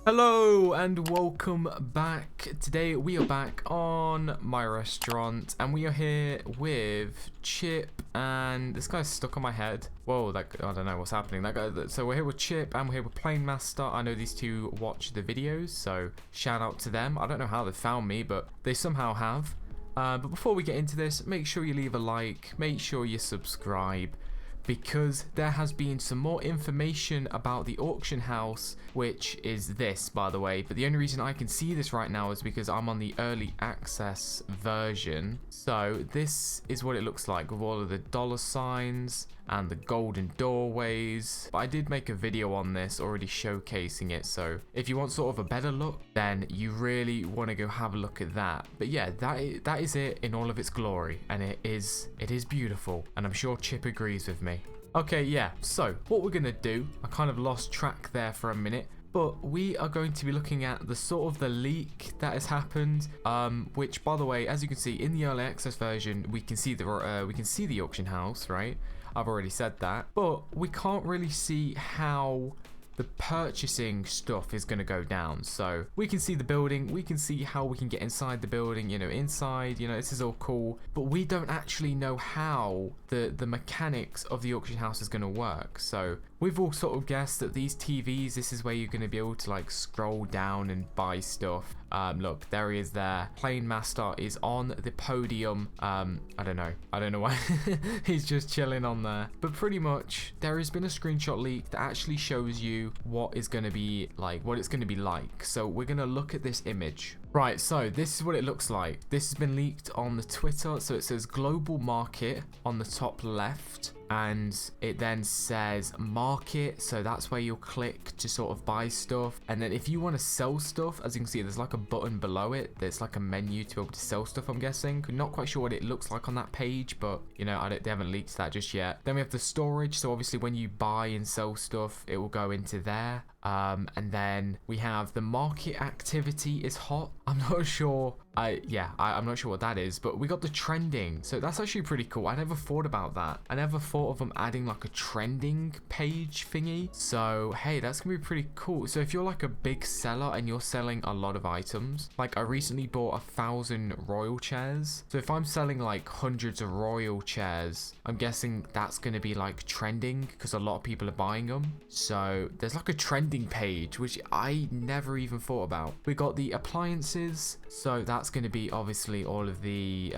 Hello and welcome back. Today we are back on my restaurant and we are here with Chip and this guy's stuck on my head. Whoa, I don't know what's happening. So we're here with Chip and we're here with Plain Master. I know these two watch the videos, so shout out to them. I don't know how they found me, but they somehow have. But before we get into this, make sure you leave a like, make sure you subscribe, because there has been some more information about the auction house, which is this, by the way. But the only reason I can see this right now is because I'm on the early access version. So this is what it looks like with all of the dollar signs and the golden doorways. But I did make a video on this already showcasing it, so if you want sort of a better look, then you really want to go have a look at that. But yeah, that is it in all of its glory, and it is beautiful, and I'm sure Chip agrees with me. Okay, yeah, so what we're gonna do, I kind of lost track there for a minute, but we are going to be looking at the sort of the leak that has happened, which, by the way, as you can see in the early access version, we can see the auction house, right? I've already said that, but we can't really see how the purchasing stuff is going to go down. So we can see the building, we can see how we can get inside the building, inside, this is all cool, but we don't actually know how the mechanics of the auction house is going to work. So we've all sort of guessed that these TVs, this is where you're going to be able to like scroll down and buy stuff. Look, there he is there. Plain Master is on the podium. I don't know why he's just chilling on there. But pretty much there has been a screenshot leak that actually shows you what it's going to be like. So we're going to look at this image. Right, so this is what it looks like. This has been leaked on the Twitter. So it says global market on the top left, and it then says market, so that's where you'll click to sort of buy stuff. And then if you want to sell stuff, as you can see, there's like a button below it, there's like a menu to be able to sell stuff, I'm guessing. Not quite sure what it looks like on that page, but they haven't leaked that just yet. Then we have the storage, so obviously when you buy and sell stuff, it will go into there. And then we have the market activity is hot. I'm not sure. I'm not sure what that is, but we got the trending. So that's actually pretty cool. I never thought about that. I never thought of them adding like a trending page thingy. So hey, that's gonna be pretty cool. So if you're like a big seller and you're selling a lot of items, like I recently bought 1,000 royal chairs. So if I'm selling like hundreds of royal chairs, I'm guessing that's gonna be like trending because a lot of people are buying them. So there's like a trending page, which I never even thought about. We got the appliances, so that's going to be obviously all of the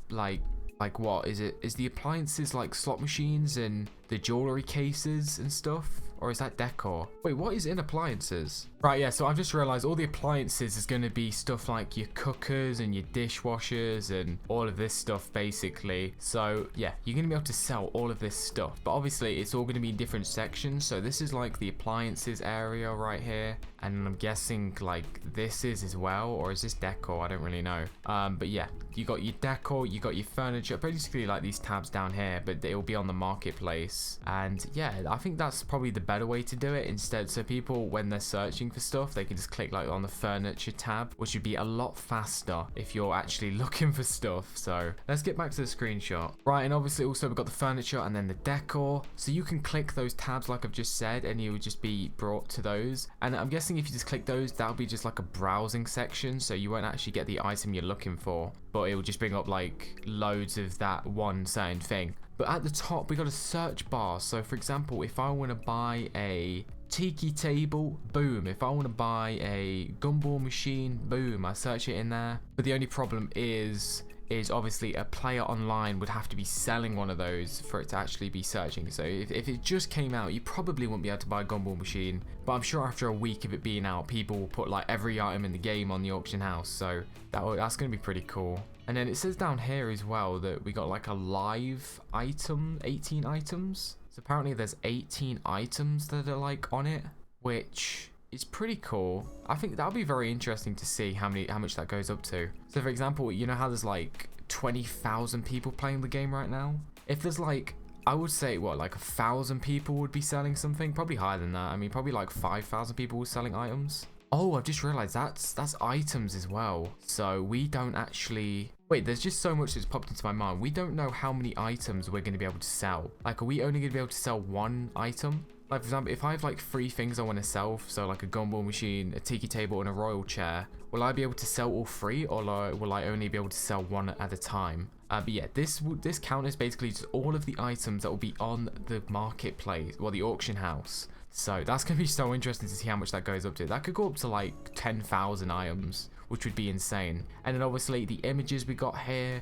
like what is it? Is the appliances like slot machines and the jewelry cases and stuff? Or is that decor? Wait, what is in appliances? Right, yeah, so I've just realized all the appliances is going to be stuff like your cookers and your dishwashers and all of this stuff, basically. So, yeah, you're going to be able to sell all of this stuff. But obviously, it's all going to be in different sections. So this is like the appliances area right here. And I'm guessing like this is as well. Or is this decor? I don't really know. But yeah, you got your decor, you got your furniture. Basically like these tabs down here, but it will be on the marketplace. And yeah, I think that's probably the better way to do it instead. So people, when they're searching for stuff, they can just click like on the furniture tab, which would be a lot faster if you're actually looking for stuff. So let's get back to the screenshot. Right, and obviously also we've got the furniture and then the decor. So you can click those tabs like I've just said, and you would just be brought to those. And I'm guessing if you just click those, that'll be just like a browsing section. So you won't actually get the item you're looking for, but it will just bring up like loads of that one certain thing. But at the top, we got a search bar. So for example, if I want to buy a tiki table, boom. If I want to buy a gumball machine, boom, I search it in there. But the only problem is obviously a player online would have to be selling one of those for it to actually be searching. So if it just came out, you probably wouldn't be able to buy a gumball machine. But I'm sure after a week of it being out, people will put like every item in the game on the auction house. So that's going to be pretty cool. And then it says down here as well that we got like a live item, 18 items. So apparently there's 18 items that are like on it, which is pretty cool. I think that'll be very interesting to see how much that goes up to. So for example, you know how there's like 20,000 people playing the game right now? If there's like, I would say what, like 1,000 people would be selling something, probably higher than that. I mean, probably like 5,000 people were selling items. Oh, I've just realized that's items as well. So we don't actually... Wait, there's just so much that's popped into my mind. We don't know how many items we're going to be able to sell. Like, are we only going to be able to sell one item? Like for example, if I have like 3 things I want to sell, so like a gumball machine, a tiki table, and a royal chair, will I be able to sell all 3, or will I only be able to sell 1 at a time? But yeah, this count is basically just all of the items that will be on the marketplace, or the auction house. So that's going to be so interesting to see how much that goes up to. That could go up to like 10,000 items, which would be insane. And then obviously the images we got here,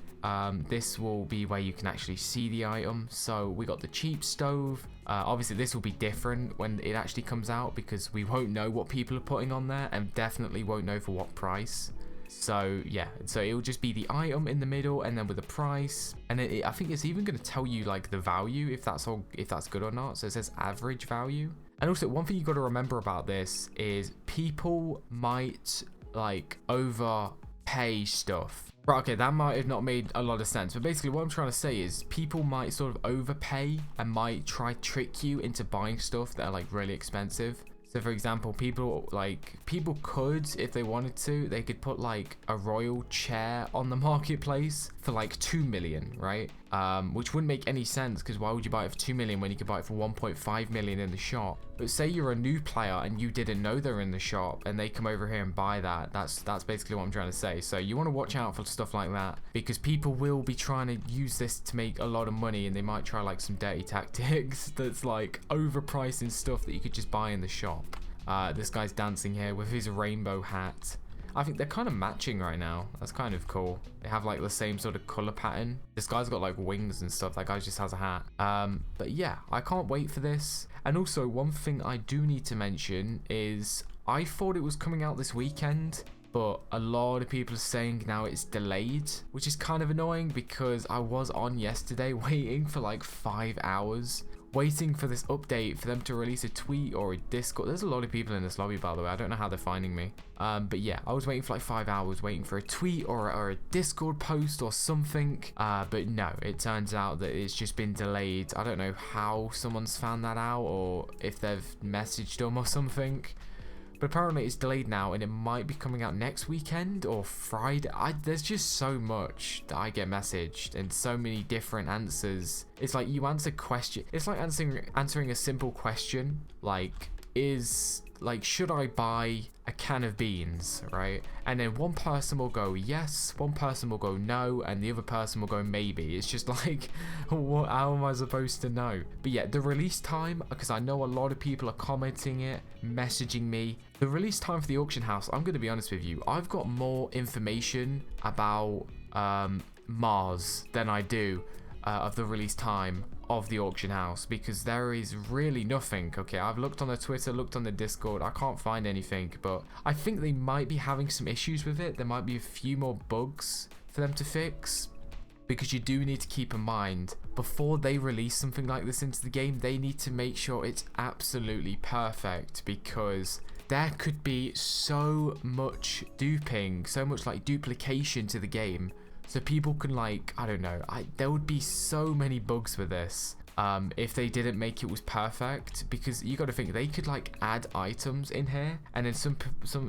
this will be where you can actually see the item. So we got the cheap stove. Obviously this will be different when it actually comes out, because we won't know what people are putting on there, and definitely won't know for what price. So yeah, so it will just be the item in the middle, and then with the price, and I think it's even going to tell you like the value, if that's good or not. So it says average value. And also one thing you got to remember about this is people might like overpay stuff. Right, okay, that might have not made a lot of sense, but basically what I'm trying to say is people might sort of overpay and might try trick you into buying stuff that are like really expensive. So for example, people could, if they wanted to, they could put like a royal chair on the marketplace for like 2 million, right? Which wouldn't make any sense, because why would you buy it for 2 million when you could buy it for 1.5 million in the shop? But say you're a new player and you didn't know they're in the shop, and they come over here and buy that. That's basically what I'm trying to say. So you want to watch out for stuff like that, because people will be trying to use this to make a lot of money, and they might try like some dirty tactics that's like overpricing stuff that you could just buy in the shop. This guy's dancing here with his rainbow hat. I think they're kind of matching right now. That's kind of cool. They have like the same sort of color pattern. This guy's got like wings and stuff. That guy just has a hat. But yeah, I can't wait for this. And also one thing I do need to mention is I thought it was coming out this weekend, but a lot of people are saying now it's delayed, which is kind of annoying, because I was on yesterday waiting for like 5 hours, waiting for this update for them to release a tweet or a Discord. There's a lot of people in this lobby, by the way. I don't know how they're finding me. But yeah, I was waiting for like 5 hours, waiting for a tweet or a Discord post or something. But no, it turns out that it's just been delayed. I don't know how someone's found that out, or if they've messaged them or something. But apparently it's delayed now, and it might be coming out next weekend or Friday. There's just so much that I get messaged, and so many different answers. It's like you answer question. It's like answering a simple question, like should I buy a can of beans, right? And then one person will go yes, one person will go no, and the other person will go maybe. It's just like, how am I supposed to know? But yeah, the release time, because I know a lot of people are commenting it, messaging me. The release time for the auction house, I'm going to be honest with you, I've got more information about Mars than I do of the release time of the auction house, because there is really nothing. Okay, I've looked on the Twitter, looked on the Discord, I can't find anything, but I think they might be having some issues with it. There might be a few more bugs for them to fix, because you do need to keep in mind, before they release something like this into the game, they need to make sure it's absolutely perfect, because there could be so much duping, so much like duplication to the game. So people can like, I don't know, there would be so many bugs with this if they didn't make it was perfect, because you got to think they could like add items in here, and then some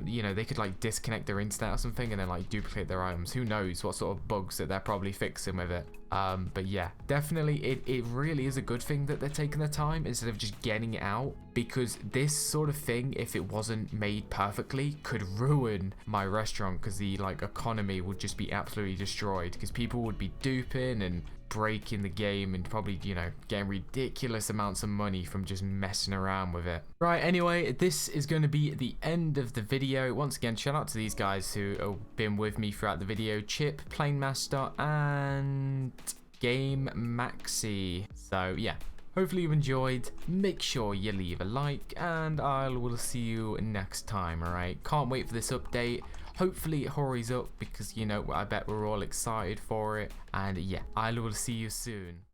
you know, they could like disconnect their internet or something and then like duplicate their items. Who knows what sort of bugs that they're probably fixing with it. But yeah, definitely it really is a good thing that they're taking their time instead of just getting it out, because this sort of thing, if it wasn't made perfectly, could ruin my restaurant, because the like economy would just be absolutely destroyed, because people would be duping and breaking the game and probably, you know, getting ridiculous amounts of money from just messing around with it. Right, anyway, this is going to be the end of the video. Once again, shout out to these guys who have been with me throughout the video: Chip, Planemaster, and Game Maxi. So yeah, hopefully you've enjoyed. Make sure you leave a like, and I will see you next time. Alright, can't wait for this update. Hopefully it hurries up, because, you know, I bet we're all excited for it. And yeah, I will see you soon.